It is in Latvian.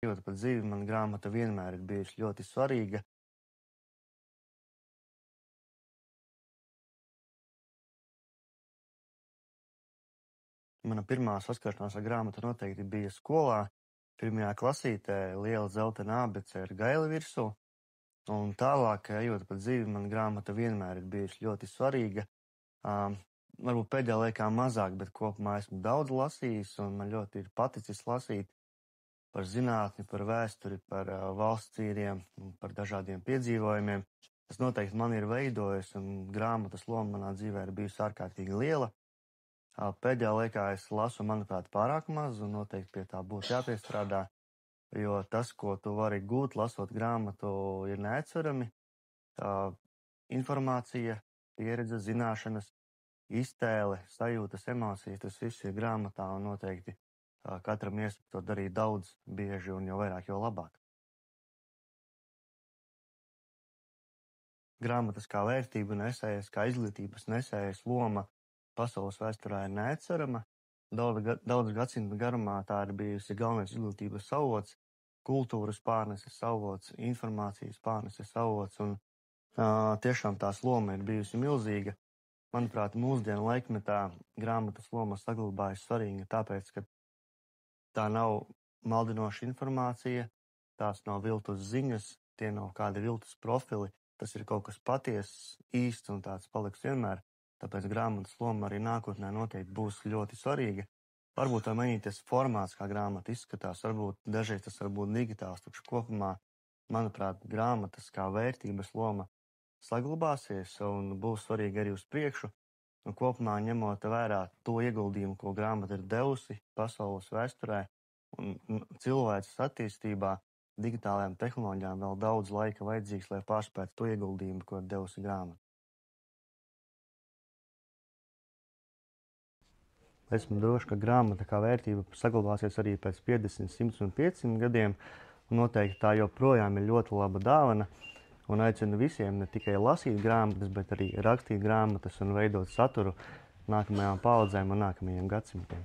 ejot pa dzīvi, man grāmata vienmēr ir bijusi ļoti svarīga. Mana pirmā saskaršanās ar grāmatu noteikti bija skolā. Pirmajā klasītē liela dzeltena abece ar gaili virsū, un tālāk, ejot pa dzīvi, man grāmata vienmēr ir bijusi ļoti svarīga. Varbūt pēdējā laikā mazāk, bet kopumā esmu daudz lasījis, un man ļoti ir paticis lasīt par zinātni, par vēsturi, par valsts cīriem, par dažādiem piedzīvojumiem. Tas noteikti man ir veidojis, un grāmatas loma manā dzīvē ir bijusi ārkārtīgi liela. Pēdējā laikā es lasu, manuprāt, pārāk maz, un noteikti pie tā būtu jāpiestrādā, jo tas, ko tu vari gūt, lasot grāmatu, ir neatcerami. Informācija, pieredze, zināšanas, iztēle, sajūtas, emocijas, tas viss ir grāmatā, un noteikti katram iesaku to darīt daudz, bieži, un jo vairāk, jo labāk. Grāmatas kā vērtību nesējas, kā izglītības nesējas loma pasaules vēsturē ir neatcerama. Daudz gadsimtu garumā tā ir bijusi galvenais izglītības avots, kultūras pārneses avots, informācijas pārneses avots, un tiešām tās loma ir bijusi milzīga. Manuprāt, mūsdienu laikmetā grāmatas loma saglabājas svarīga, tāpēc, ka tā nav maldinoša informācija, tās nav viltus ziņas, tie nav kādi viltus profili, tas ir kaut kas patiess, īsts un tāds paliks vienmēr. Tāpēc grāmatas loma arī nākotnē noteikti būs ļoti svarīga. Varbūt var mainīties formāts, kā grāmata izskatās, varbūt dažreiz tas var būt digitāls, taču kopumā, manuprāt, grāmatas kā vērtības loma saglabāsies un būs svarīga arī uz priekšu. Un kopumā ņemot vērā to ieguldījumu, ko grāmata ir devusi pasaules vēsturē un cilvēces attīstībā, digitālajām tehnoloģijām vēl daudz laika vajadzīgs, lai pārspētu to ieguldījumu, ko ir devusi grāmata. Esmu drošs, ka grāmata kā vērtība saglabāsies arī pēc 50, 100 un 500 gadiem. Noteikti tā joprojām ir ļoti laba dāvana, un aicinu visiem ne tikai lasīt grāmatas, bet arī rakstīt grāmatas un veidot saturu nākamajām paudzēm un nākamajiem gadsimtiem.